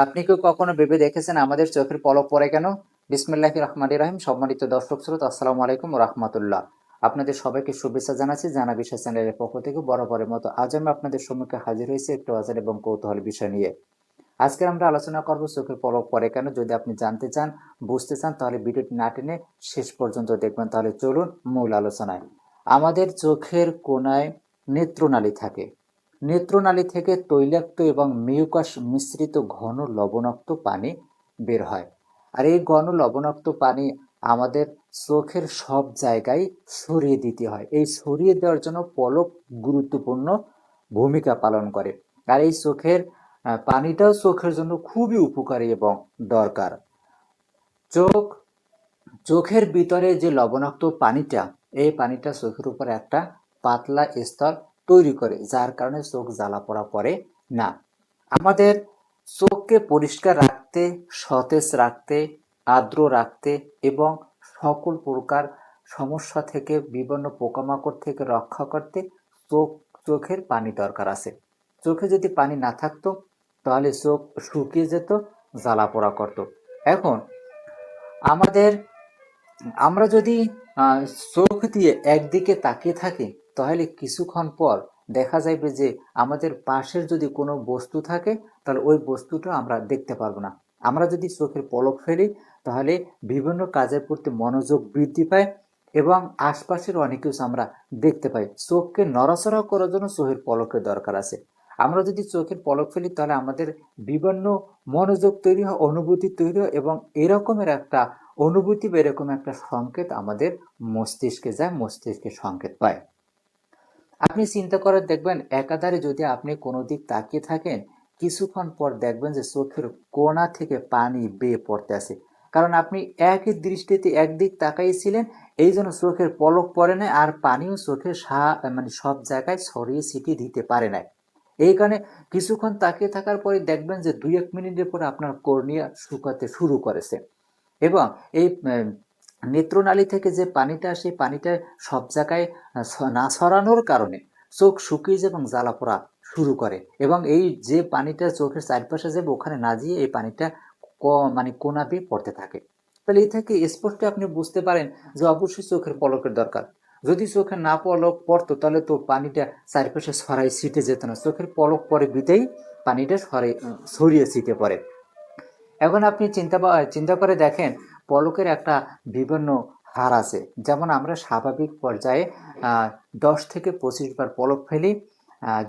আপনি কি কখনো ভেবে দেখেছেন আমাদের চোখের পলক পড়ে কেন? বিসমিল্লাহির রহমানির রহিম। সম্মানিত দর্শক শ্রোতা, আসসালামু আলাইকুম ওয়া রাহমাতুল্লাহ। আপনাদের সবাইকে শুভেচ্ছা জানাচ্ছি জানা বিষয় চ্যানেলের পক্ষ থেকে। বরাবরের মতো আজ আমি আপনাদের সম্মুখে হাজির হয়েছি একটু অজানা এবং কৌতূহল বিষয় নিয়ে। আজকে আমরা আলোচনা করব চোখের পলক পড়ে কেন। যদি আপনি জানতে চান, বুঝতে চান, তাহলে ভিডিওটি না টেনে শেষ পর্যন্ত দেখবেন। তাহলে চলুন মূল আলোচনায়। আমাদের চোখের কোণায় নেত্রনালী থাকে। নেত্রনালী থেকে তৈলাক্ত এবং মিউকাস মিশ্রিত ঘন লবণাক্ত পানি বের হয়। আর এই ঘন লবণাক্ত পানি আমাদের চোখের সব জায়গায় ছড়িয়ে দিতে হয়। এই ছড়িয়ে দেওয়ার জন্য পলক গুরুত্বপূর্ণ ভূমিকা পালন করে। আর এই পানিটাও চোখের জন্য খুবই উপকারী এবং দরকার। চোখ চোখের ভিতরে যে লবণাক্ত পানিটা, এই পানিটা চোখের উপর একটা পাতলা স্তর তৈরি করে, যার কারণে চোখ জ্বালা পোড়া করে না। আমাদের চোখকে পরিষ্কার রাখতে, সতেজ রাখতে, আর্দ্র রাখতে এবং সকল প্রকার সমস্যা থেকে, বিভিন্ন পোকামাকড় থেকে রক্ষা করতে চোখের পানি দরকার আছে। চোখে যদি পানি না থাকতো তাহলে চোখ শুকিয়ে যেত, জ্বালা পোড়া করতো। এখন আমাদের আমরা যদি আহ, চোখ দিয়ে একদিকে তাকিয়ে থাকি, তাহলে কিছুক্ষণ পর দেখা যাবে যে আমাদের পাশের যদি কোনো বস্তু থাকে, তাহলে ওই বস্তুটা আমরা দেখতে পারবো না। আমরা যদি চোখের পলক ফেলি, তাহলে বিভিন্ন কাজের প্রতি মনোযোগ বৃদ্ধি পায় এবং আশপাশের অনেক কিছু আমরা দেখতে পাই। চোখকে নড়াচড়া করার জন্য চোখের পলকের দরকার আছে। আমরা যদি চোখের পলক ফেলি, তাহলে আমাদের বিভিন্ন মনোযোগ তৈরি হয়, অনুভূতি তৈরি হয় এবং এরকমের একটা অনুভূতি বা এরকম একটা সংকেত আমাদের মস্তিষ্কে যায়, মস্তিষ্কে সংকেত পায়। আপনি চিন্তা করে দেখবেন, একাধারে যদি আপনি কোনো দিক তাকিয়ে থাকেন, কিছুক্ষণ পর দেখবেন যে চোখের কোণা থেকে পানি বেয়ে পড়তে আছে। কারণ আপনি একই দৃষ্টিতে একদিক তাকাইছিলেন, এই জন্য চোখের পলক পড়ে নাই, আর পানিও চোখের মানে সব জায়গায় ছড়িয়ে ছিটিয়ে দিতে পারে নাই। এই কারণে কিছুক্ষণ তাকিয়ে থাকার পরে দেখবেন যে 2-1 মিনিটের পরে আপনার কর্নিয়া শুকাতে শুরু করেছে এবং এই নেত্রনালী থেকে যে পানিটা, সেই পানিটা সব জায়গায় না ছড়ানোর কারণে চোখ শুকিয়ে যায় এবং জ্বালা পোড়া শুরু করে। এবং এই যে পানিটা চোখের চারপাশে যাবে, ওখানে না গিয়ে এই পানিটা মানে কোনা দিয়ে পড়তে থাকে। তাহলে এই থেকে স্পষ্ট আপনি বুঝতে পারেন যে অবশ্যই চোখের পলকের দরকার। যদি চোখে না পলক পড়তো, তাহলে তো পানিটা চারপাশে ছড়াই ছিটে যেত না। চোখের পলক পরে বিতেই পানিটা ছড়িয়ে ছিটে পড়ে। এখন আপনি চিন্তা করে দেখেন, পলকের একটা বিভিন্ন হার আছে। যেমন আমরা স্বাভাবিক পর্যায়ে 10 থেকে 25 বার পলক ফেলি।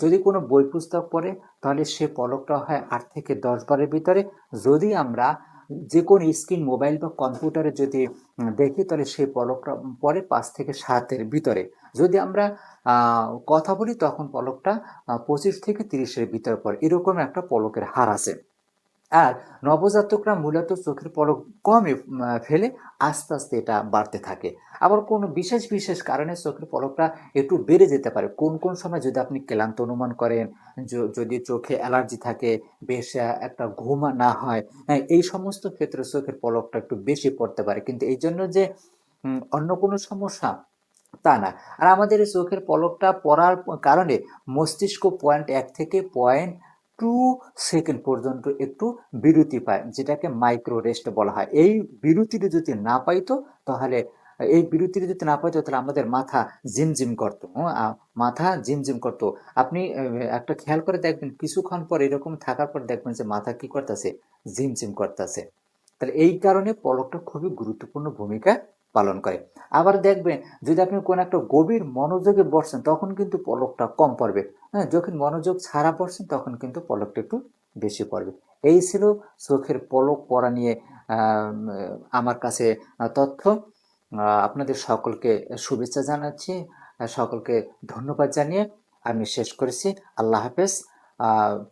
যদি কোনো বই পুস্তক পড়ে, তাহলে সে পলকটা হয় 8 থেকে 10 বারের ভিতরে। যদি আমরা যে কোনো স্ক্রিন, মোবাইল বা কম্পিউটারে যদি দেখি, তাহলে সেই পলকটা পড়ে 5 থেকে 7-এর ভিতরে। যদি আমরা কথা বলি, তখন পলকটা 25 থেকে 30-এর ভিতরে পড়ে। এরকম একটা পলকের হার আছে। আর নবজাতকরা মূলত চোখের পলক কমই ফেলে, আস্তে আস্তে এটা বাড়তে থাকে। আবার কোনো বিশেষ বিশেষ কারণে চোখের পলকটা একটু বেড়ে যেতে পারে। কোন কোন সময় যদি আপনি ক্লান্ত অনুমান করেন, যদি চোখে অ্যালার্জি থাকে, বেশ একটা ঘুম না হয়, হ্যাঁ, এই সমস্ত ক্ষেত্রে চোখের পলকটা একটু বেশি পড়তে পারে। কিন্তু এই জন্য যে অন্য কোনো সমস্যা, তা না। আর আমাদের এই চোখের পলকটা পড়ার কারণে মস্তিষ্ক 0.1 থেকে 0.2 সেকেন্ড পর্যন্ত একটু বিরতি পায়, যেটাকে মাইক্রো রেস্ট বলা হয়। এই বিরতিটা যদি না পাইতো, তাহলে তাহলে আমাদের মাথা ঝিমঝিম করতো। মাথা ঝিমঝিম করতো। আপনি একটা খেয়াল করে দেখবেন, কিছুক্ষণ পর এরকম থাকার পর দেখবেন যে মাথা কি করতেছে, ঝিমঝিম করতেছে। তাহলে এই কারণে পলকটা খুবই গুরুত্বপূর্ণ ভূমিকা পালন করে। আবার দেখবেন, যদি আপনি কোনো একটা গভীর মনোযোগে বসছেন, তখন কিন্তু পলকটা কম পড়বে। হ্যাঁ, যখন মনোযোগ ছাড়া পড়ছেন, তখন কিন্তু পলকটা একটু বেশি পড়বে। এই ছিল চোখের পলক পড়া নিয়ে আমার কাছে তথ্য। আপনাদের সকলকে শুভেচ্ছা জানাচ্ছি, সকলকে ধন্যবাদ জানিয়ে আমি শেষ করেছি। আল্লাহ হাফেজ।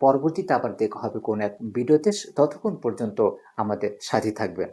পরবর্তীতে আবার দেখা হবে কোনো এক ভিডিওতে। ততক্ষণ পর্যন্ত আমাদের সাথে থাকবেন।